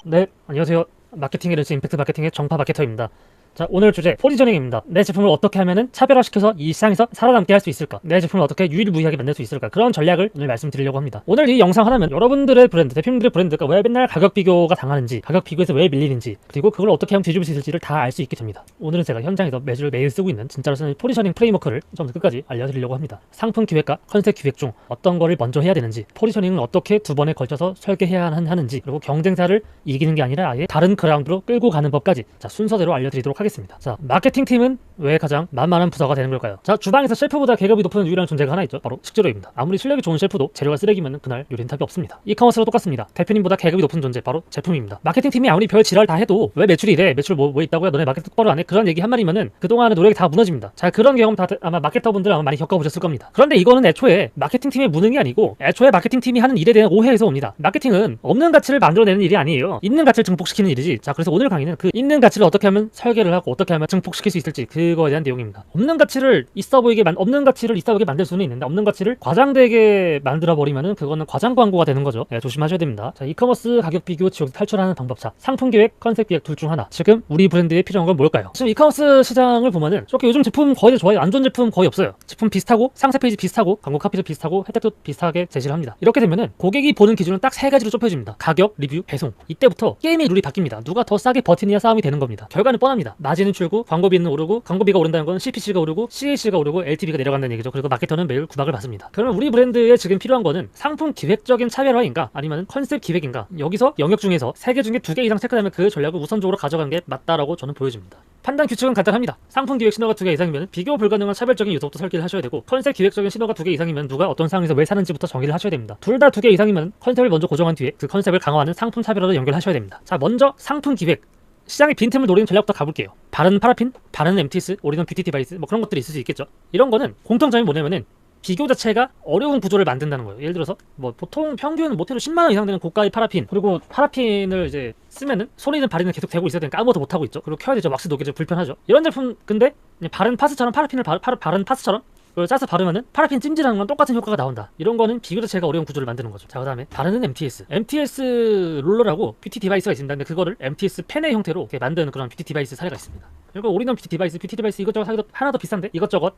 네, 안녕하세요. 마케팅의 렌스 임팩트 마케팅의 정파 마케터입니다. 자, 오늘 주제 포지셔닝입니다. 내 제품을 어떻게 하면은 차별화시켜서 이 시장에서 살아남게 할 수 있을까? 내 제품을 어떻게 유일무이하게 만들 수 있을까? 그런 전략을 오늘 말씀드리려고 합니다. 오늘 이 영상 하나면 여러분들의 브랜드, 대표님들의 브랜드가 왜 맨날 가격 비교가 당하는지, 가격 비교에서 왜 밀리는지, 그리고 그걸 어떻게 하면 뒤집을 수 있을지를 다 알 수 있게 됩니다. 오늘은 제가 현장에서 매일 쓰고 있는 진짜로 쓰는 포지셔닝 프레임워크를 좀 끝까지 알려드리려고 합니다. 상품 기획과 컨셉 기획 중 어떤 거를 먼저 해야 되는지, 포지셔닝을 어떻게 두 번에 걸쳐서 설계해야 하는지, 그리고 경쟁사를 이기는 게 아니라 아예 다른 그라운드로 끌고 가는 법까지 자, 순서대로 알려드리도록 하겠습니다. 자, 마케팅팀은 왜 가장 만만한 부서가 되는 걸까요? 자, 주방에서 셰프보다 계급이 높은 유일한 존재가 하나 있죠. 바로 식재료입니다. 아무리 실력이 좋은 셰프도 재료가 쓰레기면 그날 요리는 답이 없습니다. 이커머스도 똑같습니다. 대표님보다 계급이 높은 존재 바로 제품입니다. 마케팅팀이 아무리 별 지랄 다 해도 왜 매출이 이래? 매출 뭐 있다고요? 너네 마케팅 똑바로 안 해? 그런 얘기 한 마리면은 그동안의 노력이 다 무너집니다. 자, 그런 경험 다 아마 마케터분들 아마 많이 겪어보셨을 겁니다. 그런데 이거는 애초에 마케팅팀의 무능이 아니고 애초에 마케팅팀이 하는 일에 대한 오해에서 옵니다. 마케팅은 없는 가치를 만들어내는 일이 아니에요. 있는 가치를 증폭시키는 일이지. 자, 그래서 오늘 강의는 그 있는 가치를 어떻게 하면 설계를 하고 어떻게 하면 증폭시킬 수 있을지 그거에 대한 내용입니다. 없는 가치를 있어 보이게 만들 수는 있는데 없는 가치를 과장되게 만들어 버리면은 그거는 과장 광고가 되는 거죠. 네, 조심하셔야 됩니다. 자, 이커머스 가격 비교 지옥 탈출하는 방법. 자, 상품 기획, 컨셉 기획 둘 중 하나. 지금 우리 브랜드에 필요한 건 뭘까요? 지금 이커머스 시장을 보면은 저렇게 요즘 제품 거의 다 좋아요. 안 좋은 제품 거의 없어요. 제품 비슷하고 상세 페이지 비슷하고 광고 카피도 비슷하고 혜택도 비슷하게 제시를 합니다. 이렇게 되면은 고객이 보는 기준은 딱 세 가지로 좁혀집니다. 가격, 리뷰, 배송. 이때부터 게임의 룰이 바뀝니다. 누가 더 싸게 버티느냐 싸움이 되는 겁니다. 결과는 뻔합니다. 마진은 줄고 광고비는 오르고, 광고비가 오른다는 건 CPC가 오르고 CAC가 오르고 LTV가 내려간다는 얘기죠. 그리고 마케터는 매일 구박을 받습니다. 그러면 우리 브랜드에 지금 필요한 거는 상품 기획적인 차별화인가 아니면 컨셉 기획인가? 여기서 영역 중에서 3개 중에 2개 이상 체크하면 그 전략을 우선적으로 가져가는 게 맞다라고 저는 보여집니다. 판단 규칙은 간단합니다. 상품 기획 신호가 2개 이상이면 비교 불가능한 차별적인 요소부터 설계를 하셔야 되고, 컨셉 기획적인 신호가 2개 이상이면 누가 어떤 상황에서 왜 사는지부터 정의를 하셔야 됩니다. 둘 다 2개 이상이면 컨셉을 먼저 고정한 뒤에 그 컨셉을 강화하는 상품 차별화로 연결하셔야 됩니다. 자, 먼저 상품 기획. 시장의 빈틈을 노리는 전략부터 가볼게요. 바르는 파라핀, 바르는 MTS, 오리넌 뷰티 디바이스 뭐 그런 것들이 있을 수 있겠죠. 이런 거는 공통점이 뭐냐면은 비교 자체가 어려운 구조를 만든다는 거예요. 예를 들어서 뭐 보통 평균 못해도 10만원 이상 되는 고가의 파라핀, 그리고 파라핀을 이제 쓰면은 손이든 발이든 계속 되고 있어야 되니까 아무것도 못하고 있죠. 그리고 켜야 되죠. 왁스 녹여져 불편하죠. 이런 제품 근데 바른 파스처럼 파라핀을 바른 파스처럼 그걸 짜서 바르면은 파라핀 찜질하는 건 똑같은 효과가 나온다. 이런 거는 비교 자체가 어려운 구조를 만드는 거죠. 자, 그 다음에 바르는 MTS 롤러라고 뷰티 디바이스가 있습니다. 근데 그거를 MTS 펜의 형태로 이렇게 만드는 그런 뷰티 디바이스 사례가 있습니다. 그리고 오리넌 뷰티 디바이스 이것저것 사기도 하나 더 비싼데 이것저것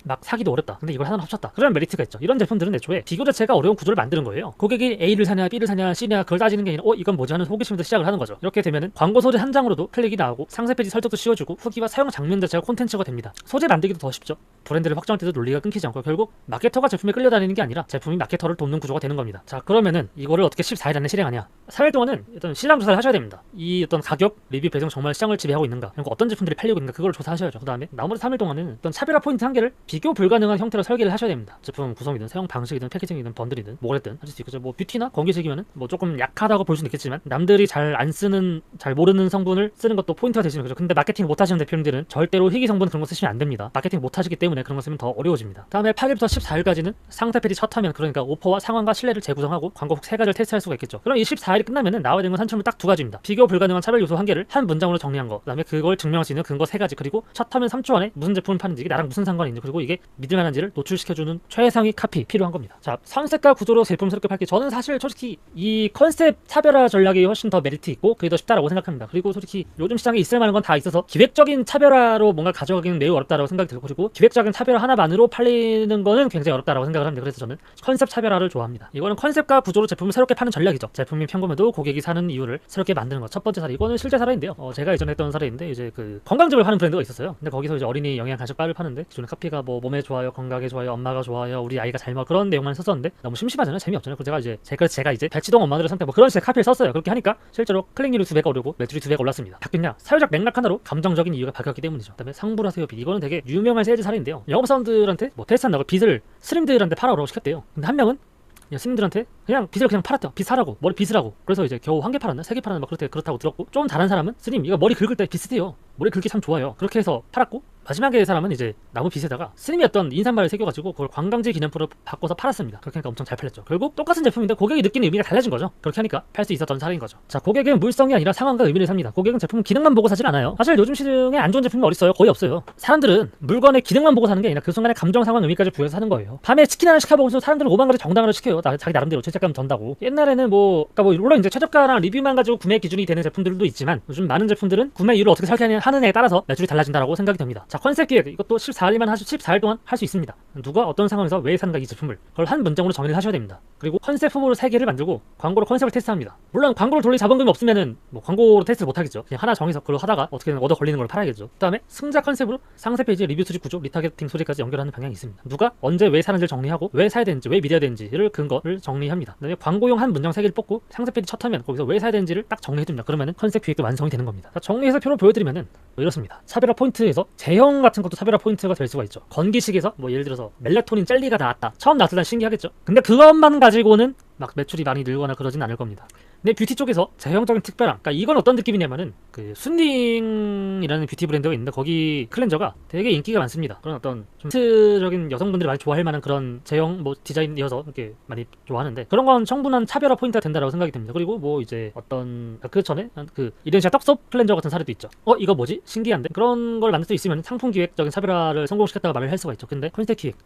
막 사기도 어렵다. 근데 이걸 하나로 합쳤다. 그런 메리트가 있죠. 이런 제품들은 애초에 비교 자체가 어려운 구조를 만드는 거예요. 고객이 A를 사냐 B를 사냐 C냐 그걸 따지는 게 아니라 이건 뭐지 하는 호기심부터 시작을 하는 거죠. 이렇게 되면은 광고 소재 한 장으로도 클릭이 나오고 상세 페이지 설정도 씌워주고 후기와 사용 장면 자체가 콘텐츠가 됩니다. 소재 만들기도 더 쉽죠. 브랜드를 확정할 때도 논리가 끊기지 않고 결국 마케터가 제품에 끌려다니는 게 아니라 제품이 마케터를 돕는 구조가 되는 겁니다. 자, 그러면은 이거를 어떻게 14일 안에 실행하냐? 4일 동안은 일단 시장 조사를 하셔야 됩니다. 이 어떤 가격, 리뷰, 배송 정말 시장을 지배하고 있는가, 그리고 어떤 제품들이 팔리고 있는가 그걸 조사하셔야죠. 그 다음에 나머지 3일 동안은 어떤 차별화 포인트 한 개를 비교 불가능한 형태로 설계를 하셔야 됩니다. 제품 구성이든 사용 방식이든 패키징이든 번들이든 뭐랬든 하실 수 있겠죠. 뭐 뷰티나 건기식이면은 뭐 조금 약하다고 볼 수는 있겠지만 남들이 잘 안 쓰는, 잘 모르는 성분을 쓰는 것도 포인트가 되시는 거죠. 근데 마케팅을 못 하시는 대표님들은 절대로 희귀 성분 그런 거 쓰시면 안 됩니다. 마케팅 못 하시기 때문에 그런 거 쓰면 더 어려워집니다. 다음에 8일부터 14일까지는 상세 페이지 첫 화면, 그러니까 오퍼와 상황과 신뢰를 재구성하고 광고 훅 3가지를 테스트할 수가 있겠죠. 그럼 이 14일이 끝나면은 나와야 되는 건 산출물 딱 2가지입니다. 비교 불가능한 차별 요소 1개를 한 문장으로 정리한 거, 그다음에 그걸 증명할 수 있는 근거 3가지, 그리고 첫 화면 3초 안에 무슨 제품을 파는지, 이게 나랑 무슨 상관이 있는지, 그리고 이게 믿을만한지를 노출시켜주는 최상위 카피 필요한 겁니다. 자, 선색과 구조로 제품 새롭게 팔기. 저는 사실 솔직히 이 컨셉 차별화 전략이 훨씬 더 메리트 있고 그게 더 쉽다라고 생각합니다. 그리고 솔직히 요즘 시장에 있을 만한 건 다 있어서 기획적인 차별화로 뭔가 가져가기는 매우 어렵다라고 생각이 들고, 그리고 기획적인 차별화 하나만으로 팔리는 거는 굉장히 어렵다라고 생각을 합니다. 그래서 저는 컨셉 차별화를 좋아합니다. 이거는 컨셉과 구조로 제품을 새롭게 파는 전략이죠. 제품이 평범해도 고객이 사는 이유를 새롭게 만드는 것. 첫 번째 사례, 이거는 실제 사례인데요. 제가 예전에 했던 사례인데, 이제 그 건강즙을 파는 브랜드가 있었어요. 근데 거기서 이제 어린이 영양 간식 바를 파는데 기존에 카피가 뭐 몸에 좋아요, 건강에 좋아요, 엄마가 좋아요, 우리 아이가 잘 먹어, 그런 내용만 썼었는데 너무 심심하잖아요. 재미없잖아요. 그래서 제가 이제 배치동 엄마들을 선택 뭐 그런 식의 카피를 썼어요. 그렇게 하니까 실제로 클릭률이 2배가 오르고 매출이 2배가 올랐습니다. 바뀌었냐? 사회적 맥락 하나로 감정적인 이유가 바뀌었기 때문이죠. 그다음에 상부라세요 빚. 이거는 되게 유명한 세일즈 사례인데요. 영업사원들한테 뭐 테스트한다고 빚을 스님들한테 팔아오라고 시켰대요. 근데 한 명은 스님들한테 그냥 빚을 그냥 팔았대요. 빚 사라고, 머리 빚으라고. 그래서 이제 겨우 1개 팔았나 3개 팔았나 막 그렇다고 들었고, 좀 다른 사람은 스님 이거 머리 긁을 때 비슷해요. 머리 긁기 참 좋아요. 그렇게 해서 팔았고, 마지막에 사람은 이제 나무 빚에다가 스님이 어떤 인사말을 새겨가지고 그걸 관광지 기념품으로 바꿔서 팔았습니다. 그렇게 하니까 엄청 잘 팔렸죠. 결국 똑같은 제품인데 고객이 느끼는 의미가 달라진 거죠. 그렇게 하니까 팔 수 있었던 사례인 거죠. 자, 고객은 물성이 아니라 상황과 의미를 삽니다. 고객은 제품 기능만 보고 사질 않아요. 사실 요즘 시중에 안 좋은 제품이 어딨어요? 거의 없어요. 사람들은 물건의 기능만 보고 사는 게 아니라 그 순간의 감정, 상황, 의미까지 부여해서 사는 거예요. 밤에 치킨 하나 시켜먹으면서 사람들은 5만 가지 정당화를 시켜요. 자기 나름대로. 색감 전다고. 옛날에는 뭐 그러니까 뭐 물론 이제 최저가랑 리뷰만 가지고 구매 기준이 되는 제품들도 있지만 요즘 많은 제품들은 구매 이유를 어떻게 설계하느냐에 따라서 매출이 달라진다라고 생각이 됩니다. 자, 컨셉 기획 이것도 14일 동안 할 수 있습니다. 누가 어떤 상황에서 왜 사는가 이 제품을 그걸 한 문장으로 정리를 하셔야 됩니다. 그리고 컨셉 후보로 3개를 만들고 광고로 컨셉을 테스트합니다. 물론 광고를 돌릴 자본금이 없으면은 뭐 광고로 테스트를 못하겠죠. 그냥 하나 정해서 그걸 하다가 어떻게든 얻어 걸리는 걸 팔아야겠죠. 그 다음에 승자 컨셉으로 상세 페이지에 리뷰 수집 구조, 리타겟팅 소재까지 연결하는 방향이 있습니다. 누가 언제 왜 사는지를 정리하고 왜 사야 되는지, 왜 믿어야 되는지를 근거를 정리합니다. 그다음에 광고용 한 문장 3개를 뽑고 상세 페이지 첫 화면 거기서 왜 사야 되는지를 딱 정리해둡니다. 그러면은 컨셉 기획도 완성이 되는 겁니다. 자, 정리해서 표로 보여드리면은 뭐 이렇습니다. 차별화 포인트에서 제형 같은 것도 차별화 포인트가 될 수가 있죠. 건기식에서 뭐 예를 들어서 멜라토닌 젤리가 나왔다. 처음 나왔을 땐 신기하겠죠. 근데 그것만 가지고는 막 매출이 많이 늘거나 그러진 않을 겁니다. 근데 뷰티 쪽에서 제형적인 특별함, 그러니까 이건 어떤 느낌이냐면은 그 순딩이라는 뷰티 브랜드가 있는데 거기 클렌저가 되게 인기가 많습니다. 그런 어떤 좀 히트적인 여성분들이 많이 좋아할 만한 그런 제형 뭐 디자인이어서 이렇게 많이 좋아하는데 그런 건 충분한 차별화 포인트가 된다라고 생각이 됩니다. 그리고 뭐 이제 어떤 그 전에 그 이덴시아 떡섭 클렌저 같은 사례도 있죠. 이거 뭐지? 신기한데? 그런 걸 만들 수 있으면 상품 기획적인 차별화를 성공시켰다고 말을 할 수가 있죠. 근데 컨셉 기획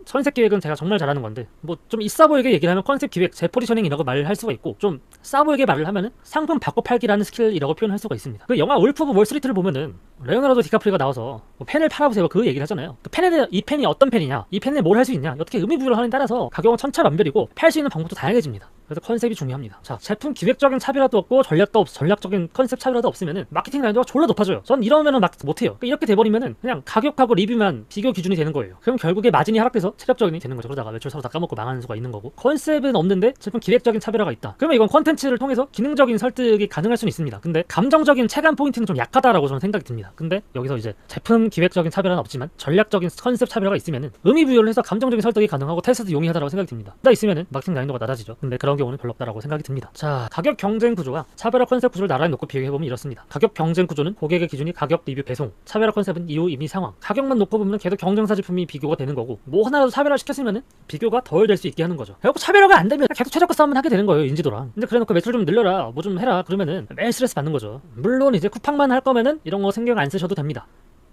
컨셉 기획은 제가 정말 잘하는 건데 뭐 좀 있어 보이게 얘기를 하면 컨셉 기획, 재포지셔닝이라고 말을 할 수가 있고 좀 싸 보이게 말을 하면은 상품 바꿔 팔기라는 스킬이라고 표현할 수가 있습니다. 그 영화 울프 오브 월스트리트를 보면은 레오나르도 디카프리오가 나와서 뭐 펜을 팔아보세요 그 얘기를 하잖아요. 그 펜에 대해 이 펜이 어떤 펜이냐, 이 펜에 뭘 할 수 있냐, 어떻게 의미부여를 하느냐에 따라서 가격은 천차만별이고 팔 수 있는 방법도 다양해집니다. 그래서 컨셉이 중요합니다. 자, 제품 기획적인 차별화도 없고 전략적인 컨셉 차별화도 없으면은 마케팅 난이도가 졸라 높아져요. 전 이러면은 막 못해요. 그러니까 이렇게 돼버리면은 그냥 가격하고 리뷰만 비교 기준이 되는 거예요. 그럼 결국에 마진이 하락돼서 체력적인 되는 거죠. 그러다가 매출 서로 다 까먹고 망하는 수가 있는 거고. 컨셉은 없는데 제품 기획적인 차별화가 있다. 그러면 이건 컨텐츠를 통해서 기능적인 설득이 가능할 수는 있습니다. 근데 감정적인 체감 포인트는 좀 약하다라고 저는 생각이 듭니다. 근데 여기서 이제 제품 기획적인 차별화는 없지만 전략적인 컨셉 차별화가 있으면은 의미 부여를 해서 감정적인 설득이 가능하고 테스트도 용이하다고 생각이 듭니다. 다 있으면은 마케팅 난이도가 낮아지죠. 근데 그런 경우는 별로 없다라고 생각이 듭니다. 자, 가격 경쟁 구조와 차별화 컨셉 구조를 나란히 놓고 비교해보면 이렇습니다. 가격 경쟁 구조는 고객의 기준이 가격, 리뷰, 배송. 차별화 컨셉은 이유, 이미, 상황. 가격만 놓고 보면 계속 경쟁사 제품이 비교가 되는 거고 뭐 하나라도 차별화 시켰으면은 비교가 덜 될 수 있게 하는 거죠. 결국 차별화가 안 되면 계속 최저가 싸움만 하게 되는 거예요. 인지도랑. 근데 그래놓고 매출 좀 늘려라, 뭐 좀 해라 그러면은 매일 스트레스 받는 거죠. 물론 이제 쿠팡만 할 거면은 이런 거 신경 안 쓰셔도 됩니다.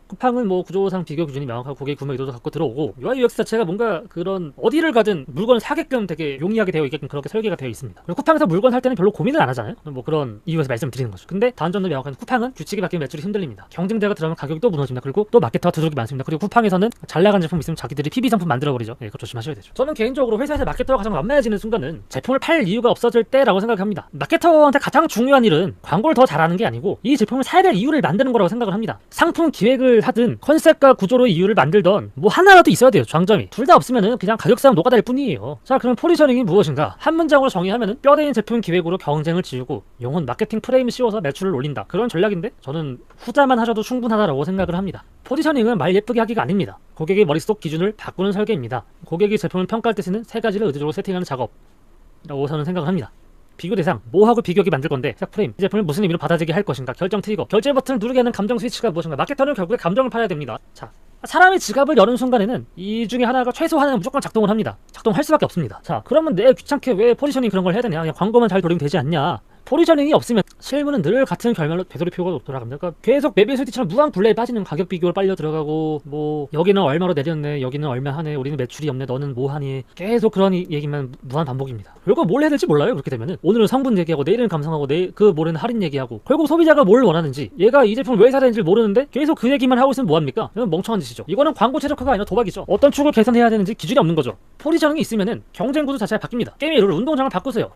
쿠팡은 뭐 구조상 비교 기준이 명확하고 고객 구매 의도도 갖고 들어오고 UI UX 자체가 뭔가 그런 어디를 가든 물건을 사게끔 되게 용이하게 되어 있게끔 그렇게 설계가 되어 있습니다. 그리고 쿠팡에서 물건 살 때는 별로 고민을 안 하잖아요. 뭐 그런 이유에서 말씀을 드리는 거죠. 근데 단점도 명확한 쿠팡은 규칙이 바뀌면 매출이 흔들립니다. 경쟁자가 들어가면 가격이 또 무너집니다. 그리고 또 마케터가 두드러기 많습니다. 그리고 쿠팡에서는 잘 나간 제품 있으면 자기들이 PB 상품 만들어버리죠. 그거 조심하셔야 되죠. 저는 개인적으로 회사에서 마케터가 가장 만만해지는 순간은 제품을 팔 이유가 없어질 때라고 생각합니다. 마케터한테 가장 중요한 일은 광고를 더 잘하는 게 아니고 이 제품을 사야 될 이유를 만드는 거라고 생각을 합니다. 상품 기획을 하든 컨셉과 구조로 이유를 만들던 뭐 하나라도 있어야 돼요. 장점이 둘 다 없으면은 그냥 가격 싸움 노가다일 뿐이에요. 자, 그럼 포지셔닝이 무엇인가? 한 문장으로 정의하면은 뼈대인 제품 기획으로 경쟁을 지우고 용은 마케팅 프레임 씌워서 매출을 올린다. 그런 전략인데 저는 후자만 하셔도 충분하다라고 생각을 합니다. 포지셔닝은 말 예쁘게 하기가 아닙니다. 고객의 머릿속 기준을 바꾸는 설계입니다. 고객이 제품을 평가할 때 쓰는 3가지를 의도적으로 세팅하는 작업이라고 저는 생각을 합니다. 비교 대상, 뭐하고 비교하기 만들 건데 시작 프레임, 이 제품을 무슨 의미로 받아들이게 할 것인가, 결정 트리거, 결제 버튼을 누르게 하는 감정 스위치가 무엇인가. 마케터는 결국에 감정을 팔아야 됩니다. 자, 사람이 지갑을 여는 순간에는 이 중에 하나가 최소 하나는 무조건 작동을 합니다. 작동할 수밖에 없습니다. 자, 그러면 내 귀찮게 왜 포지셔닝 그런 걸 해야 되냐, 그냥 광고만 잘 돌리면 되지 않냐. 포지셔닝이 없으면 실무는 늘 같은 결말로 되돌이표가 돌아갑니다. 그러니까 계속 매비소티처럼 무한 굴레에 빠지는, 가격 비교를 빨려 들어가고 뭐 여기는 얼마로 내렸네, 여기는 얼마 하네, 우리는 매출이 없네, 너는 뭐 하니, 계속 그런 얘기만 무한 반복입니다. 결국 뭘 해야 될지 몰라요. 그렇게 되면은 오늘은 성분 얘기하고 내일은 감성하고 그 모레는 할인 얘기하고 결국 소비자가 뭘 원하는지, 얘가 이 제품을 왜 사야 되는지 모르는데 계속 그 얘기만 하고 있으면 뭐합니까? 이건 멍청한 짓이죠. 이거는 광고 최적화가 아니라 도박이죠. 어떤 축을 개선해야 되는지 기준이 없는 거죠. 포지셔닝이 있으면은 경쟁 구도 자체가 바뀝니다. 게임의 룰, 운동장을 바꾸세요.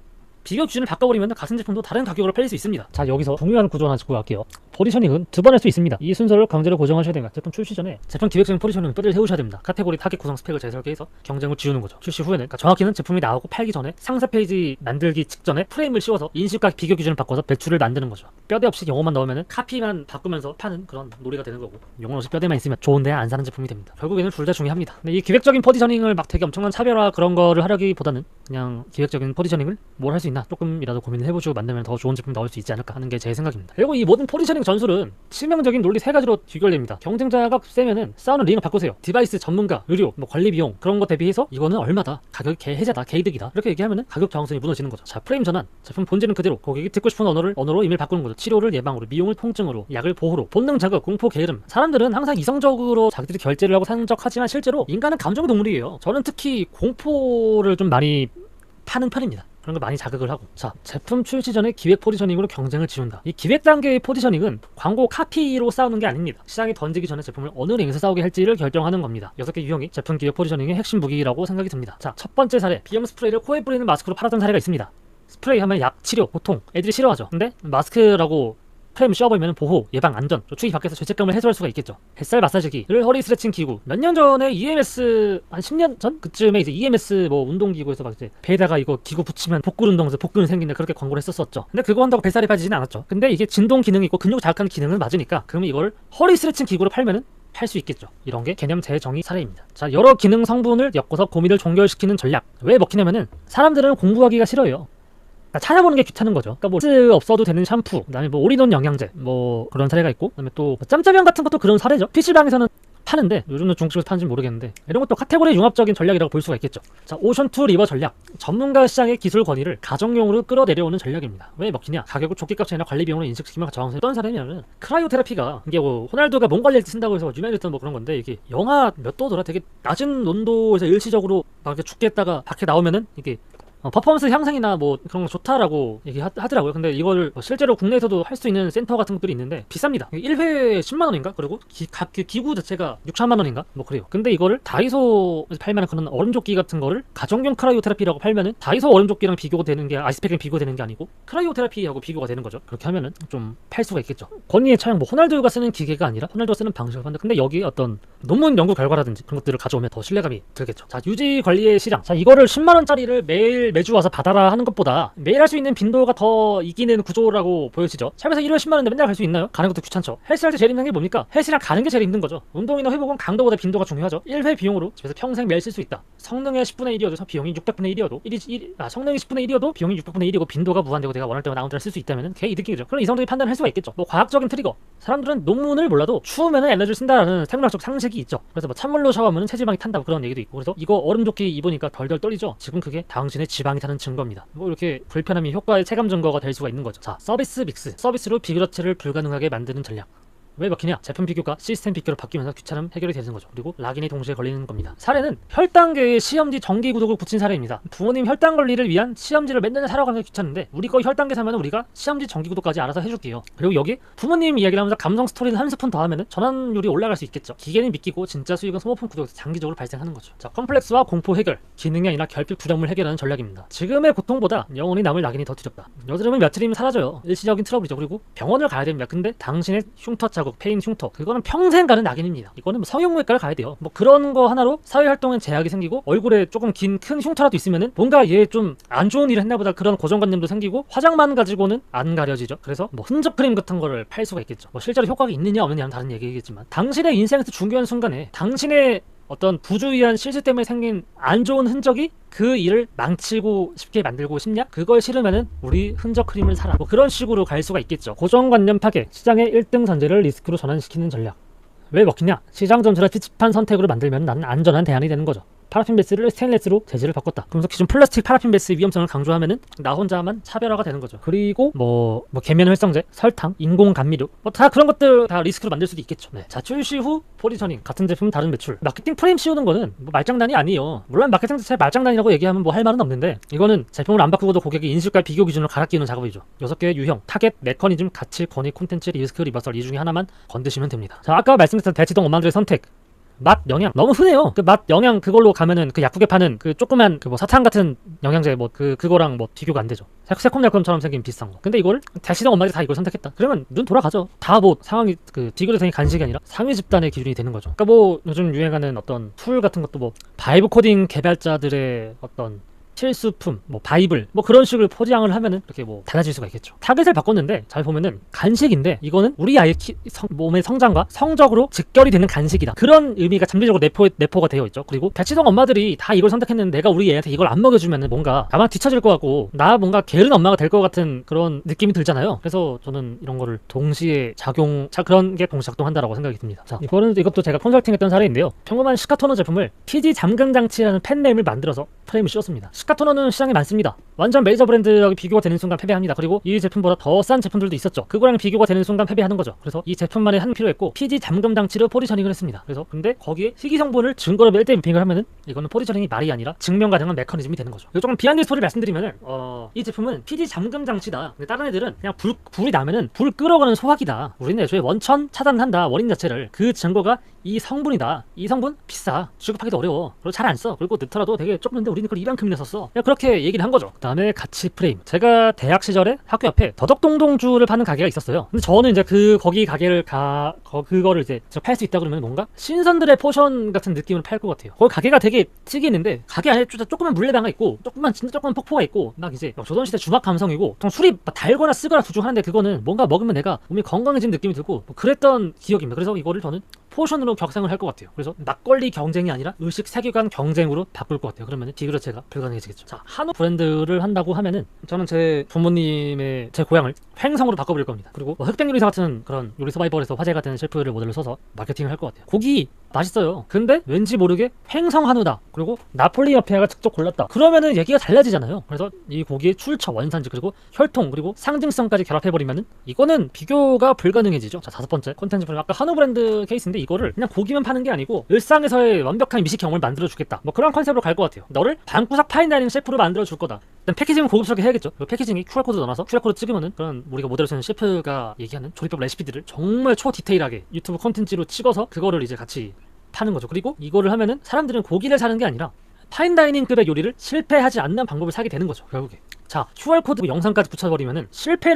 비교 기준을 바꿔버리면 같은 제품도 다른 가격으로 팔릴 수 있습니다. 자, 여기서 중요한 구조 하나 짚고 갈게요. 포지셔닝은 2번 할 수 있습니다. 이 순서를 강제로 고정하셔야 됩니다. 제품 출시 전에 제품 기획적인 포지셔닝 뼈대를 세우셔야 됩니다. 카테고리 타겟 구성 스펙을 재설계해서 경쟁을 지우는 거죠. 출시 후에는, 그러니까 정확히는 제품이 나오고 팔기 전에 상세 페이지 만들기 직전에 프레임을 씌워서 인식과 비교 기준을 바꿔서 배출을 만드는 거죠. 뼈대 없이 영어만 넣으면 카피만 바꾸면서 파는 그런 놀이가 되는 거고, 영어 없이 뼈대만 있으면 좋은데 안 사는 제품이 됩니다. 결국에는 둘 다 중요합니다. 근데 이 기획적인 포지셔닝을 막 되게 엄청난 차별화 그런 거를 하려기보다는 그냥 기획적인 포지셔닝을 뭘 할 수 있나 조금이라도 고민을 해보시고 만들면 더 좋은 제품 나올 수 있지 않을까 하는 게 제 생각입니다. 그리고 이 모든 포지셔닝 전술은 치명적인 논리 3가지로 귀결됩니다. 경쟁자가 세면은 싸우는 링을 바꾸세요. 디바이스, 전문가, 의료, 뭐 관리 비용 그런 거 대비해서 이거는 얼마다, 가격이 개해자다, 개이득이다, 이렇게 얘기하면은 가격 정성이 무너지는 거죠. 자, 프레임 전환, 제품 본질은 그대로 고객이 듣고 싶은 언어로 이미를 바꾸는 거죠. 치료를 예방으로, 미용을 통증으로, 약을 보호로, 본능 자극, 공포 게으름. 사람들은 항상 이성적으로 자기들이 결제를 하고 사는 척 하지만 실제로 인간은 감정 동물이에요. 저는 특히 공포를 좀 많이 파는 편입니다. 그런 걸 많이 자극을 하고. 자, 제품 출시 전에 기획 포지셔닝으로 경쟁을 지운다. 이 기획 단계의 포지셔닝은 광고 카피로 싸우는 게 아닙니다. 시장에 던지기 전에 제품을 어느 랭에서 싸우게 할지를 결정하는 겁니다. 6개 유형이 제품 기획 포지셔닝의 핵심 무기라고 생각이 듭니다. 자, 첫 번째 사례, 비염 스프레이를 코에 뿌리는 마스크로 팔았던 사례가 있습니다. 스프레이 하면 약, 치료, 보통 애들이 싫어하죠. 근데 마스크라고 프레임 씌워버리면 보호, 예방, 안전, 조축이 밖에서 죄책감을 해소할 수가 있겠죠. 뱃살 마사지기를 허리 스트레칭 기구. 몇 년 전에 EMS, 한 10년 전? 그쯤에 이제 EMS 뭐 운동기구에서 막 이제 배에다가 이거 기구 붙이면 복근 운동에서 복근이 생긴다, 그렇게 광고를 했었었죠. 근데 그거 한다고 뱃살이 빠지지는 않았죠. 근데 이게 진동 기능이 있고 근육 자극하는 기능은 맞으니까 그러면 이걸 허리 스트레칭 기구로 팔면은 팔 수 있겠죠. 이런 게 개념 재정의 사례입니다. 자, 여러 기능 성분을 엮어서 고민을 종결시키는 전략. 왜 먹히냐면은 사람들은 공부하기가 싫어요. 그러니까 찾아보는 게 귀찮은 거죠. 그러니까 뭐 쓸 없어도 되는 샴푸, 그다음에 뭐 올인원 영양제, 뭐 그런 사례가 있고, 그다음에 또 짬짜면 같은 것도 그런 사례죠. PC방에서는 파는데 요즘은 중국집에서 파는지 모르겠는데 이런 것도 카테고리 융합적인 전략이라고 볼 수가 있겠죠. 자, 오션2 리버 전략. 전문가 시장의 기술 권위를 가정용으로 끌어내려오는 전략입니다. 왜 먹히냐? 가격을 조끼값이 아니라 관리 비용으로 인식시키면 저항세. 어떤 사례냐면 크라이오테라피가 이게 뭐 호날두가 몸 관리할 때 쓴다고 해서 유명했던 뭐 그런 건데, 이게 영하 몇 도더라? 되게 낮은 온도에서 일시적으로 막 이렇게 죽게 했다가 밖에 나오면은 이게 퍼포먼스 향상이나 뭐 그런 거 좋다라고 얘기하더라고요. 근데 이걸 실제로 국내에서도 할 수 있는 센터 같은 것들이 있는데 비쌉니다. 1회에 10만원인가? 그리고 각 그 기구 자체가 6천만원인가? 뭐 그래요. 근데 이거를 다이소에서 팔면은 그런 얼음조끼 같은 거를 가정용 크라이오테라피라고 팔면은 다이소 얼음조끼랑 비교가 되는 게, 아이스팩이랑 비교가 되는 게 아니고 크라이오테라피하고 비교가 되는 거죠. 그렇게 하면은 좀 팔 수가 있겠죠. 권위의 차양, 뭐 호날두가 쓰는 기계가 아니라 호날두가 쓰는 방식을 하는데, 근데 여기 어떤 논문 연구 결과라든지 그런 것들을 가져오면 더 신뢰감이 들겠죠. 자, 유지 관리의 시장. 자, 이거를 10만원짜리를 매주 와서 받아라 하는 것보다 매일 할 수 있는 빈도가 더 이기는 구조라고 보여지죠. 샵에서 1회 10만원인데 맨날 갈 수 있나요? 가는 것도 귀찮죠. 헬스할 때 제일 힘든 게 뭡니까? 헬스랑 가는 게 제일 힘든 거죠. 운동이나 회복은 강도보다 빈도가 중요하죠. 1회 비용으로 집에서 평생 매일 쓸 수 있다. 성능의 10분의 1이어도 비용이 600분의 1이어도 성능이 10분의 1이어도 비용이 600분의 1이고 빈도가 무한되고 내가 원할 때마다 아무 때나 쓸 수 있다면 개 이득이죠. 그럼 이성적인 판단을 할 수가 있겠죠. 뭐 과학적인 트리거. 사람들은 논문을 몰라도 추우면은 에너지를 쓴다라는 생물학적 상식이 있죠. 그래서 뭐 찬물로 샤워하면 체지방이 탄다, 그런 얘기도 있고. 그래서 이거 얼음조끼 입으니까 덜덜 떨리죠. 지금 그게 당신의 지방이 타는 증거입니다. 뭐 이렇게 불편함이 효과의 체감 증거가 될 수가 있는 거죠. 자, 서비스 믹스. 서비스로 비교자체를 불가능하게 만드는 전략. 왜 먹히냐? 제품 비교가 시스템 비교로 바뀌면서 귀찮음 해결이 되는 거죠. 그리고 락인이 동시에 걸리는 겁니다. 사례는 혈당계의 시험지 정기 구독을 붙인 사례입니다. 부모님 혈당 관리를 위한 시험지를 맨날 사러 가는 게 귀찮은데 우리 거 혈당계 사면 우리가 시험지 정기 구독까지 알아서 해줄게요. 그리고 여기 부모님 이야기를 하면서 감성 스토리를 한 스푼 더 하면은 전환율이 올라갈 수 있겠죠. 기계는 믿기고 진짜 수익은 소모품 구독에서 장기적으로 발생하는 거죠. 자, 컴플렉스와 공포 해결. 기능이 아니라 결핍 두려움을 해결하는 전략입니다. 지금의 고통보다 영원히 남을 낙인이 더 두렵다. 여드름은 며칠이면 사라져요. 일시적인 트러블이죠. 그리고 병원을 가야 됩니다. 근데 당신의 흉터 자국, 페인 흉터, 그거는 평생 가는 낙인입니다. 이거는 뭐 성형외과를 가야 돼요. 뭐 그런 거 하나로 사회활동에 제약이 생기고 얼굴에 조금 긴 큰 흉터라도 있으면은 뭔가 얘 좀 안 좋은 일을 했나보다, 그런 고정관념도 생기고 화장만 가지고는 안 가려지죠. 그래서 뭐 흔적 크림 같은 거를 팔 수가 있겠죠. 뭐 실제로 효과가 있느냐 없느냐는 다른 얘기겠지만 당신의 인생에서 중요한 순간에 당신의 어떤 부주의한 실수 때문에 생긴 안 좋은 흔적이 그 일을 망치고 싶게 만들고 싶냐? 그걸 싫으면은 우리 흔적 크림을 사라. 뭐 그런 식으로 갈 수가 있겠죠. 고정관념 파괴. 시장의 1등 전제를 리스크로 전환시키는 전략. 왜 먹히냐? 시장 전체를 찝찝한 선택으로 만들면 나는 안전한 대안이 되는 거죠. 파라핀 베이스를 스테인레스로 재질을 바꿨다. 그러면서 기존 플라스틱 파라핀 베이스의 위험성을 강조하면은 나 혼자만 차별화가 되는 거죠. 그리고 뭐 계면 활성제, 설탕, 인공 감미료, 뭐 다 그런 것들 다 리스크로 만들 수도 있겠죠. 네. 자, 출시 후 포지셔닝, 같은 제품 다른 매출. 마케팅 프레임 씌우는 거는 뭐 말장난이 아니에요. 물론 마케팅 자체 말장난이라고 얘기하면 뭐 할 말은 없는데, 이거는 제품을 안 바꾸고도 고객의 인식과 비교 기준을 갈아 끼우는 작업이죠. 6개의 유형, 타겟, 메커니즘, 가치, 권위, 콘텐츠, 리스크, 리버설, 이 중에 하나만 건드시면 됩니다. 자, 아까 말씀드렸던 대치동 엄마들의 선택. 맛, 영양 너무 흔해요. 그 맛, 영양 그걸로 가면은 그 약국에 파는 그 조그만 그 뭐 사탕 같은 영양제 뭐 그거랑 뭐 비교가 안 되죠. 새콤달콤처럼 생긴 비싼 거. 근데 이거를 대시동 엄마들이 다 이걸 선택했다. 그러면 눈 돌아가죠. 다 뭐 상황이 그 디그레생이 간식이 아니라 상위 집단의 기준이 되는 거죠. 그러니까 뭐 요즘 유행하는 어떤 툴 같은 것도 뭐 바이브 코딩 개발자들의 어떤 실수품, 뭐 바이블, 뭐 그런 식으로 포장을 하면은 이렇게 뭐 달라질 수가 있겠죠. 타겟을 바꿨는데 잘 보면은 간식인데 이거는 우리 아이의 몸의 성장과 성적으로 직결이 되는 간식이다. 그런 의미가 잠재적으로 내포가 되어 있죠. 그리고 대치동 엄마들이 다 이걸 선택했는데 내가 우리 애한테 이걸 안 먹여주면은 뭔가 아마 뒤처질 것 같고 나 뭔가 게으른 엄마가 될 것 같은 그런 느낌이 들잖아요. 그래서 저는 이런 거를 동시에 그런 게 동시 작동한다라고 생각이 듭니다. 자, 이것도 제가 컨설팅했던 사례인데요. 평범한 시카토너 제품을 TD 잠금 장치라는 펜네임을 만들어서 프레임을 씌웠습니다. 시가 토너는 시장에 많습니다. 완전 메이저 브랜드하고 비교가 되는 순간 패배합니다. 그리고 이 제품보다 더 싼 제품들도 있었죠. 그거랑 비교가 되는 순간 패배하는 거죠. 그래서 이 제품만에 한 필요했고 PD 잠금 장치로 포지셔닝을 했습니다. 그래서 근데 거기에 희귀성분을 증거로 1대 빙을 하면은 이거는 포지셔닝이 말이 아니라 증명 가능한 메커니즘이 되는 거죠. 조금 비하인드 스토리 말씀드리면은 이 제품은 PD 잠금 장치다. 근데 다른 애들은 그냥 불이 나면은 불 끌어가는 소화기다. 우리는 애초에 원천 차단한다. 원인 자체를. 그 증거가 이 성분이다. 이 성분 비싸. 취급하기도 어려워. 그리고 잘 안 써. 그리고 넣더라도 되게 조금인데 우리는 그걸 이만큼이나 썼어. 그냥 그렇게 얘기를 한 거죠. 그다음에 가치 프레임. 제가 대학 시절에 학교 옆에 더덕동동주를 파는 가게가 있었어요. 근데 저는 이제 거기 가게를 그거를 이제 팔 수 있다 그러면 뭔가 신선들의 포션 같은 느낌을 팔 것 같아요. 거기 가게가 되게 특이했는데 가게 안에 조그만 물레방아 있고 진짜 조그만 폭포가 있고 막 이제 조선시대 주막 감성이고 좀 술이 달거나 쓰거나 둘 중 하나인데 그거는 뭔가 먹으면 내가 몸이 건강해진 느낌이 들고 뭐 그랬던 기억입니다. 그래서 이거를 저는 포션으로 격상을 할 것 같아요. 그래서 막걸리 경쟁이 아니라 의식 세계관 경쟁으로 바꿀 것 같아요. 그러면 비교 자체가 불가능해지겠죠. 자, 한우 브랜드를 한다고 하면은 저는 제 부모님의 제 고향을 횡성으로 바꿔버릴 겁니다. 그리고 뭐 흑백 요리사 같은 그런 요리 서바이벌에서 화제가 되는 셰프를 모델로 써서 마케팅을 할 것 같아요. 고기 맛있어요. 근데 왠지 모르게 횡성 한우다. 그리고 나폴리 마피아가 직접 골랐다. 그러면은 얘기가 달라지잖아요. 그래서 이 고기의 출처, 원산지, 그리고 혈통, 그리고 상징성까지 결합해버리면은 이거는 비교가 불가능해지죠. 자, 5번째 콘텐츠 브랜드. 아까 한우 브랜드 케이스인데 이거를 그냥 고기만 파는 게 아니고 일상에서의 완벽한 미식 경험을 만들어주겠다. 뭐 그런 컨셉으로 갈 것 같아요. 너를 방구석 파인다이닝 셰프로 만들어줄 거다. 일단 패키징은 고급스럽게 해야겠죠. 그리고 패키징이 QR코드 넣어놔서 QR코드 찍으면은 그런 우리가 모델로 쓰는 셰프가 얘기하는 조리법 레시피들을 정말 초 디테일하게 유튜브 콘텐츠로 찍어서 그거를 이제 같이 파는 거죠. 그리고 이거를 하면은 사람들은 고기를 사는 게 아니라 파인다이닝급의 요리를 실패하지 않는 방법을 사게 되는 거죠. 결국에. 자, QR코드 영상까지 붙여버리면은 실패에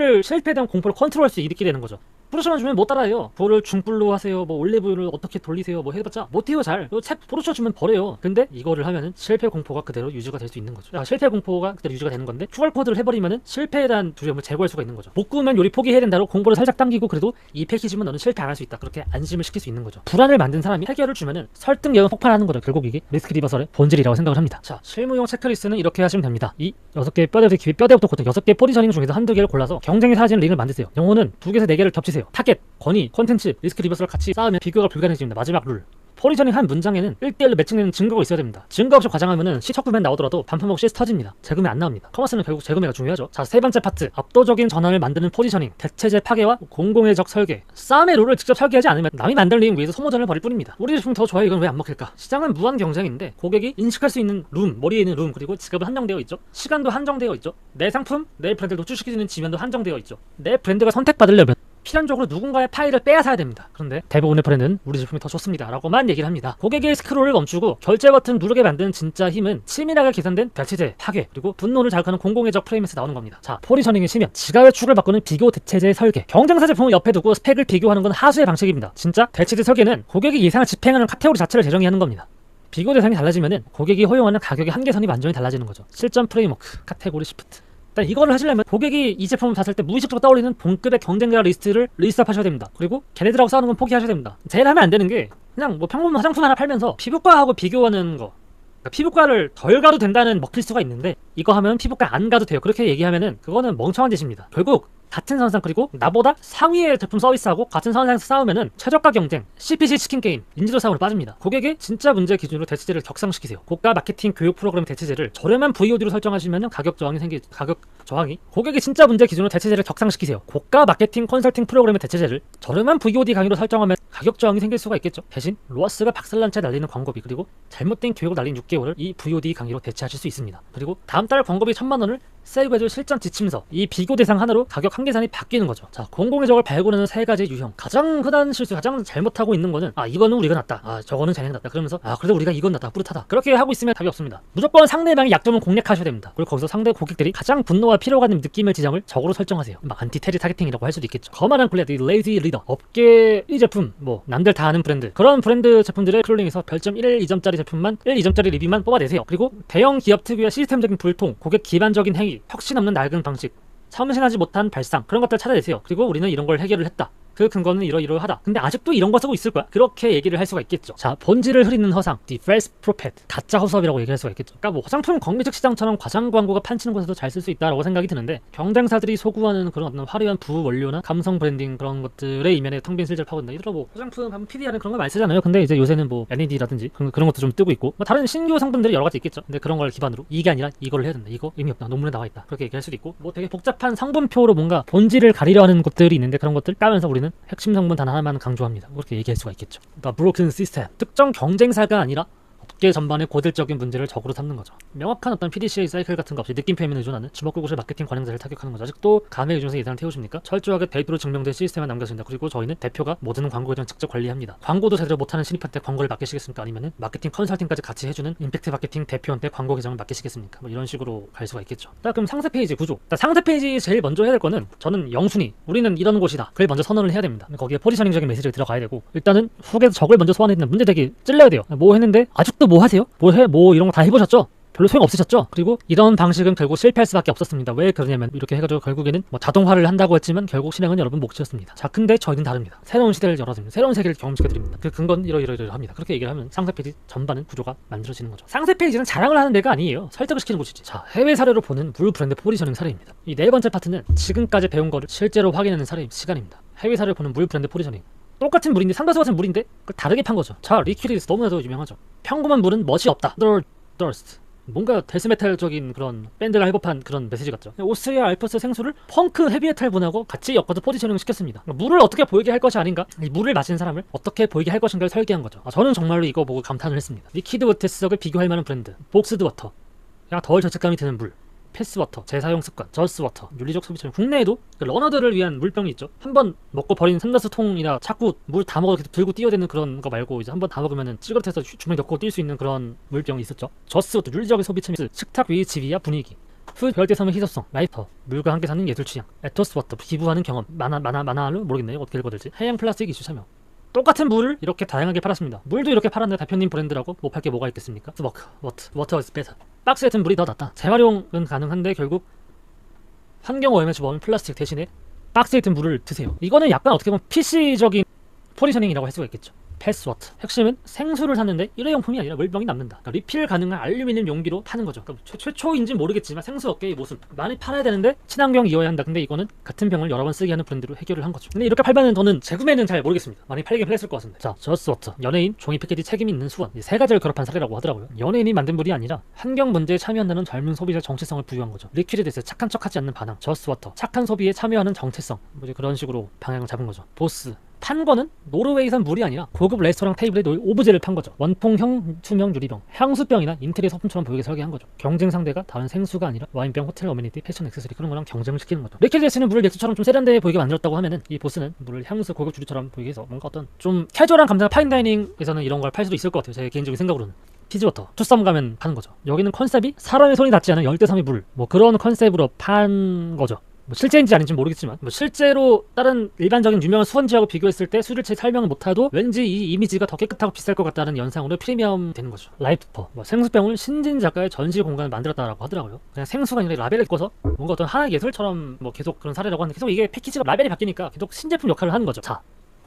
대한 공포를 컨트롤할 수 있게 되는 거죠. 브로셔만 주면 못 따라해요. 불을 중불로 하세요. 뭐 올리브유를 어떻게 돌리세요. 뭐 해봤자 못해요. 잘. 책 브로셔 주면 버려요. 근데 이거를 하면은 실패 공포가 그대로 유지가 될 수 있는 거죠. 야, 실패 공포가 그대로 유지가 되는 건데 QR코드를 해버리면은 실패에 대한 두려움을 제거할 수가 있는 거죠. 못 구우면 요리 포기해야 된다로 공부를 살짝 당기고 그래도 이 패키지면 너는 실패 안 할 수 있다. 그렇게 안심을 시킬 수 있는 거죠. 불안을 만든 사람이 해결을 주면은 설득력은 폭발하는 거죠. 결국 이게 리스크 리버설의 본질이라고 생각을 합니다. 자, 실무용 체크리스트는 이렇게 하시면 됩니다. 이 6개의 뼈대부터 고등 6개의 포지셔닝 중에서 한두 개를 골라서 경쟁이 사라지는 링을 만드세요. 영어는 2개에서 4개를 겹치세요. 타겟, 권위, 콘텐츠, 리스크 리버설을 같이 쌓으면 비교가 불가능해집니다. 마지막 룰. 포지셔닝 한 문장에는 1대1로 매칭되는 증거가 있어야 됩니다. 증거 없이 과장하면은 시첫 구매는 나오더라도 반품하고 CS 터집니다. 재구매 안 나옵니다. 커머스는 결국 재구매가 중요하죠. 자, 3번째 파트. 압도적인 전환을 만드는 포지셔닝, 대체재 파괴와 공공의적 설계. 싸움의 룰을 직접 설계하지 않으면 남이 만든 링 위에서 소모전을 벌일 뿐입니다. 우리 제품 더 좋아요. 이건 왜 안 먹힐까? 시장은 무한 경쟁인데 고객이 인식할 수 있는 룸, 머리에 있는 룸, 그리고 지갑은 한정되어 있죠. 시간도 한정되어 있죠. 내 상품, 내 브랜드를 노출시키는 지면도 한정되어 있죠. 내 브랜드가 선택받으려면 필연적으로 누군가의 파일을 빼앗아야 됩니다. 그런데 대부분의 브랜드는 우리 제품이 더 좋습니다 라고만 얘기를 합니다. 고객의 스크롤을 멈추고 결제 버튼 누르게 만드는 진짜 힘은 치밀하게 계산된 대체재, 파괴, 그리고 분노를 자극하는 공공의적 프레임에서 나오는 겁니다. 자, 포지셔닝의 심연, 지갑의 축을 바꾸는 비교 대체재의 설계. 경쟁사 제품을 옆에 두고 스펙을 비교하는 건 하수의 방식입니다. 진짜 대체재 설계는 고객이 예상을 집행하는 카테고리 자체를 재정의 하는 겁니다. 비교 대상이 달라지면은 고객이 허용하는 가격의 한계선이 완전히 달라지는 거죠. 실전 프레임워크, 카테고리 시프트. 일단 이거를 하시려면 고객이 이 제품을 봤을 때 무의식적으로 떠올리는 본급의 경쟁자 리스트를 리스트업 하셔야 됩니다. 그리고 걔네들하고 싸우는 건 포기하셔야 됩니다. 제일 하면 안 되는 게 그냥 뭐 평범한 화장품 하나 팔면서 피부과하고 비교하는 거. 그러니까 피부과를 덜 가도 된다는 먹힐 수가 있는데 이거 하면 피부과 안 가도 돼요. 그렇게 얘기하면은 그거는 멍청한 짓입니다. 결국 같은 선상, 그리고 나보다 상위의 제품 서비스하고 같은 선상에서 싸우면은 최저가 경쟁, CPC 치킨 게임, 인지도 싸움으로 빠집니다. 고객의 진짜 문제 기준으로 대체재를 격상시키세요. 고가 마케팅 교육 프로그램 대체재를 저렴한 VOD로 설정하시면은 가격 저항이 고객의 진짜 문제 기준으로 대체재를 격상시키세요. 고가 마케팅 컨설팅 프로그램의 대체재를 저렴한 VOD 강의로 설정하면 가격 저항이 생길 수가 있겠죠. 대신 로아스가 박살난 채 날리는 광고비, 그리고 잘못된 교육을 날린 6개월을 이 VOD 강의로 대체하실 수 있습니다. 그리고 다음 달 광고비 1000만원을 세이브해줄 실전 지침서, 이 비교 대상 하나로 가격 한계선이 바뀌는 거죠. 자, 공공의 적을 발굴하는 3가지 유형. 가장 흔한 실수, 가장 잘못하고 있는 거는 이거는 우리가 낫다, 저거는 쟤네가 낫다, 그러면서 그래도 우리가 이건 낫다, 뿌듯하다, 그렇게 하고 있으면 답이 없습니다. 무조건 상대방의 약점을 공략하셔야 됩니다. 그리고 거기서 상대 고객들이 가장 분노와 피로가 되는 느낌의 지점을 적으로 설정하세요. 안티테리 타겟팅이라고 할 수도 있겠죠. 거만한 블레드, 레이지 리더. 업계 이 제품, 뭐 남들 다 아는 브랜드, 그런 브랜드 제품들의 크롤링에서 별점 1, 2점짜리 제품만 1, 2점짜리 리뷰만 뽑아내세요. 그리고 대형 기업 특유의 시스템적인 불통, 고객 기반적인 행위, 혁신 없는 낡은 방식, 섬신하지 못한 발상, 그런 것들 찾아내세요. 그리고 우리는 이런 걸 해결을 했다. 그 근거는 이러이러하다. 근데 아직도 이런 거 쓰고 있을 거야. 그렇게 얘기를 할 수가 있겠죠. 자, 본질을 흐리는 허상, the false prophet, 가짜 허수아비라고 얘기할 수가 있겠죠. 그러니까 뭐 화장품 경매직 시장처럼 과장 광고가 판치는 곳에서 잘 쓸 수 있다라고 생각이 드는데, 경쟁사들이 소구하는 그런 어떤 화려한 부원료나 감성 브랜딩 그런 것들의 이면에 텅 빈 슬쩍 파고 있다. 이들어 뭐 화장품 하면 PDR은 그런 걸 많이 쓰잖아요. 근데 이제 요새는 뭐 NAD라든지 그런 것도 좀 뜨고 있고, 뭐 다른 신규 성분들이 여러 가지 있겠죠. 근데 그런 걸 기반으로 이게 아니라 이거를 해야 된다. 이거 의미 없다. 논문에 나와 있다. 그렇게 얘기할 수도 있고, 뭐 되게 복잡한 성분표로 뭔가 본질을 가리려 하는 것들이 있는데, 그런 것들 까면서 우리는 핵심 성분 단 하나만 강조합니다. 그렇게 얘기할 수가 있겠죠. 그러니까 broken system, 특정 경쟁사가 아니라 업계 전반의 고질적인 문제를 적으로 삼는 거죠. 명확한 어떤 PDCA 사이클 같은 거 없이 느낌표현에 의존하는 주먹구구식 마케팅 관행자를 타격하는 거죠. 아직도 감에 의존해서 예산을 태우십니까? 철저하게 대표로 증명된 시스템만 남겨진다. 그리고 저희는 대표가 모든 광고 계정 직접 관리합니다. 광고도 제대로 못하는 신입한테 광고를 맡기시겠습니까? 아니면은 마케팅 컨설팅까지 같이 해주는 임팩트 마케팅 대표한테 광고 계정을 맡기시겠습니까? 뭐 이런 식으로 갈 수가 있겠죠. 자, 그럼 상세 페이지 구조. 상세 페이지 제일 먼저 해야 될 거는, 저는 영순위, 우리는 이런 곳이다, 그걸 먼저 선언을 해야 됩니다. 거기에 포지셔닝적인 메시지가 들어가야 되고, 일단은 후에서 적을 먼저 소환해야 된다. 문제 되게 찔러야 돼요. 뭐 했는데 아직도 뭐 하세요? 뭐 이런 거 다 해보셨죠? 별로 소용 없으셨죠? 그리고 이런 방식은 결국 실패할 수밖에 없었습니다. 왜 그러냐면, 이렇게 해가지고 결국에는 뭐 자동화를 한다고 했지만 결국 실행은 여러분 몫이었습니다. 자, 근데 저희는 다릅니다. 새로운 시대를 열어드립니다. 새로운 세계를 경험시켜드립니다. 그 근거는 이러이러합니다. 그렇게 얘기를 하면 상세 페이지 전반은 구조가 만들어지는 거죠. 상세 페이지는 자랑을 하는 데가 아니에요. 설득을 시키는 곳이지. 자, 해외 사례로 보는 물 브랜드 포지셔닝 사례입니다. 이 네 번째 파트는 지금까지 배운 거를 실제로 확인하는 사례 시간입니다. 해외 사례를 보는 물 브랜드 포지셔닝. 똑같은 물인데, 상가수 같은 물인데 그걸 다르게 판 거죠. 자, 리퀴리스 너무나도 유명하죠. 평범한 물은 멋이 없다. thirst. 뭔가 데스메탈적인 그런 밴드가 해법한 그런 메시지 같죠. 오스트리아 알프스 생수를 펑크 헤비메탈분하고 같이 엮어서 포지셔닝을 시켰습니다. 물을 어떻게 보이게 할 것이 아닌가, 이 물을 마신 사람을 어떻게 보이게 할 것인가를 설계한 거죠. 저는 정말로 이거 보고 감탄을 했습니다. 리퀴드 워터석을 비교할 만한 브랜드, 복스드 워터, 그냥 덜 죄책감이 드는 물, 패스워터, 재사용 습관, 저스워터, 윤리적 소비처럼 국내에도 러너들을 위한 물병이 있죠. 한번 먹고 버린 삼다수통이나 자꾸 물 다 먹어 계속 들고 뛰어대는 그런 거 말고, 이제 한번 다 먹으면은 찌그러뜨려서 주머니 넣고 뛸 수 있는 그런 물병이 있었죠. 저스워터, 윤리적인 소비처 미스, 식탁 위의 지위와 분위기, 별대섬의 희소성, 라이터, 물과 함께 사는 예술 취향, 에토스워터, 기부하는 경험, 만화로 모르겠네요. 어떻게 읽어야 될지. 해양 플라스틱 이슈 참여. 똑같은 물을 이렇게 다양하게 팔았습니다. 물도 이렇게 팔았는데 대표님 브랜드라고 못 팔 게 뭐가 있겠습니까? 워터 is better. 박스에 든 물이 더 낫다. 재활용은 가능한데 결국 환경오염에 주범은 플라스틱 대신에 박스에 든 물을 드세요. 이거는 약간 어떻게 보면 PC적인 포지셔닝이라고 할 수가 있겠죠. 패스워터. 핵심은 생수를 샀는데 일회용품이 아니라 물병이 남는다. 그러니까 리필 가능한 알루미늄 용기로 파는 거죠. 그러니까 최초인지는 모르겠지만 생수 업계의 모습. 많이 팔아야 되는데 친환경이어야 한다. 근데 이거는 같은 병을 여러 번 쓰게 하는 브랜드로 해결을 한 거죠. 근데 이렇게 팔면은 저는 재구매는 잘 모르겠습니다. 많이 팔긴 팔렸을 것 같은데. 자, 저스워터. 연예인, 종이 패키지 책임 있는 수원. 이 세 가지를 결합한 사례라고 하더라고요. 연예인이 만든 물이 아니라 환경 문제에 참여한다는 젊은 소비자 정체성을 부여한 거죠. 리퀴드에서 착한 척하지 않는 반응. 저스워터. 착한 소비에 참여하는 정체성. 뭐지 그런 식으로 방향을 잡은 거죠. 보스. 판 거는 노르웨이산 물이 아니라 고급 레스토랑 테이블에 놓일 오브제를 판 거죠. 원통형 투명 유리병, 향수병이나 인테리어 소품처럼 보이게 설계한 거죠. 경쟁 상대가 다른 생수가 아니라 와인병, 호텔 어메니티, 패션 액세서리 그런 거랑 경쟁을 시키는 거죠. 리퀴드에스는 물을 맥주처럼 좀 세련되게 보이게 만들었다고 하면은, 이 보스는 물을 향수 고급 주류처럼 보이게 해서 뭔가 어떤 좀 캐주얼한 감성, 파인다이닝에서는 이런 걸 팔 수도 있을 것 같아요. 제 개인적인 생각으로는. 피지워터, 투썸 가면 파는 거죠. 여기는 컨셉이 사람의 손이 닿지 않은 열대섬의 물, 뭐 그런 컨셉으로 판 거죠. 뭐 실제인지 아닌지 모르겠지만, 뭐 실제로 다른 일반적인 유명한 수원지하고 비교했을 때 술을 채 설명을 못해도 왠지 이 이미지가 더 깨끗하고 비쌀 것 같다는 연상으로 프리미엄 되는 거죠. 라이프퍼. 뭐 생수병을 신진 작가의 전시 공간을 만들었다라고 하더라고요. 그냥 생수가 아니라 라벨을 껴서 뭔가 어떤 하나의 예술처럼 뭐 계속 그런 사례라고 하는데, 계속 이게 패키지가 라벨이 바뀌니까 계속 신제품 역할을 하는 거죠. 자,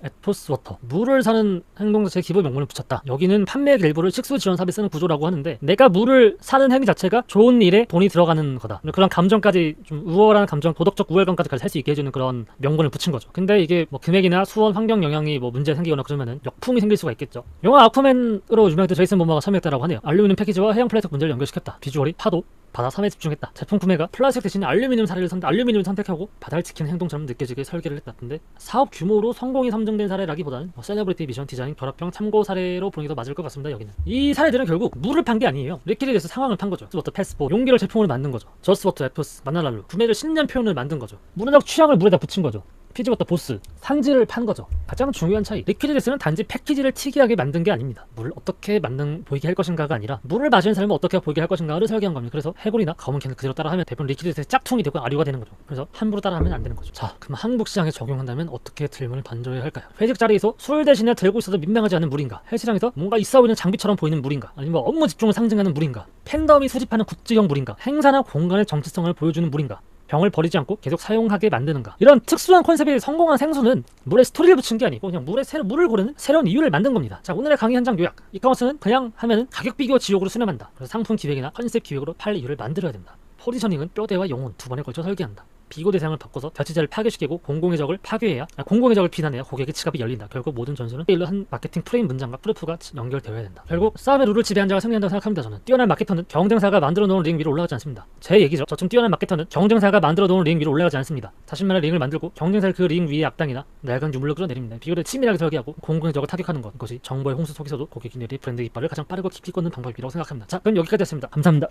에토스워터. 물을 사는 행동 자체에 기본 명분을 붙였다. 여기는 판매액 일부를 식수 지원 사업에 쓰는 구조라고 하는데, 내가 물을 사는 행위 자체가 좋은 일에 돈이 들어가는 거다. 그런 감정까지, 좀 우월한 감정, 도덕적 우월감까지 살 수 있게 해주는 그런 명분을 붙인 거죠. 근데 이게 뭐 금액이나 수원 환경 영향이 뭐 문제 생기거나 그러면은 역풍이 생길 수가 있겠죠. 영화 아쿠아맨으로 유명했던 제이슨 모모가 참여했다라고 하네요. 알루미늄 패키지와 해양 플라스틱 문제를 연결시켰다. 비주얼이 파도, 바다 3에 집중했다. 제품 구매가 플라스틱 대신에 알루미늄 알루미늄을 선택하고 바다를 지키는 행동처럼 느껴지게 설계를 했다. 근데 사업 규모로 성공이 선정된 사례라기보다는 셀러브리티 미션 디자인 결합형 참고 사례로 보는 게 더 맞을 것 같습니다. 여기는 이 사례들은 결국 물을 판 게 아니에요. 리퀴드에서 상황을 판 거죠. 워터 패스포, 용기를 제품으로 만든 거죠. 저스워터 에프스, 마날랄루, 구매를 신년 표현을 만든 거죠. 문화적 취향을 물에다 붙인 거죠. 피지워터 보스, 산지를 판 거죠. 가장 중요한 차이, 리퀴드에서는 단지 패키지를 특이하게 만든 게 아닙니다. 물을 어떻게 보이게 할 것인가가 아니라 물을 마시는 사람은 어떻게 보이게 할 것인가를 설계한 겁니다. 그래서 해골이나 검은 캔을 그대로 따라하면 대부분 리퀴드에서 짝퉁이 되고 아류가 되는 거죠. 그래서 함부로 따라하면 안 되는 거죠. 자, 그럼 한국 시장에 적용한다면 어떻게 질문을 던져야 할까요? 회식 자리에서 술 대신에 들고 있어도 민망하지 않은 물인가? 헬스장에서 뭔가 있어 보이는 장비처럼 보이는 물인가? 아니면 업무 집중을 상징하는 물인가? 팬덤이 수집하는 굿즈형 물인가? 행사나 공간의 정체성을 보여주는 물인가? 병을 버리지 않고 계속 사용하게 만드는가. 이런 특수한 컨셉이 성공한 생수는 물에 스토리를 붙인 게 아니고 그냥 물을 고르는 새로운 이유를 만든 겁니다. 자, 오늘의 강의 현장 요약. 이카머스는 그냥 하면은 가격 비교 지옥으로 수렴한다. 그래서 상품 기획이나 컨셉 기획으로 팔 이유를 만들어야 된다. 포지셔닝은 뼈대와 영혼 두 번에 걸쳐 설계한다. 비교 대상을 바꿔서 자치자를 파괴시키고 공공의 적을 파괴해야 공공의 적을 비난해야 고객의 지갑이 열린다. 결국 모든 전술은 일로 한 마케팅 프레임 문장과 프루프가 연결되어야 된다. 결국 싸움의 룰을 지배한 자가 승리한다고 생각합니다. 저는 뛰어난 마케터는 경쟁사가 만들어 놓은 링 위로 올라가지 않습니다. 제 얘기죠. 저쯤 뛰어난 마케터는 경쟁사가 만들어 놓은 링 위로 올라가지 않습니다. 자신만의 링을 만들고 경쟁사를 그 링 위에 악당이나 낡은 유물로 끌어내립니다. 비교를 치밀하게 설계하고 공공의 적을 타격하는 것, 이것이 정보의 홍수 속에서도 고객이 내리 브랜드 깃발을 가장 빠르고 깊이 꽂는 방법이라고 생각합니다. 자, 그럼 여기까지 했습니다. 감사합니다.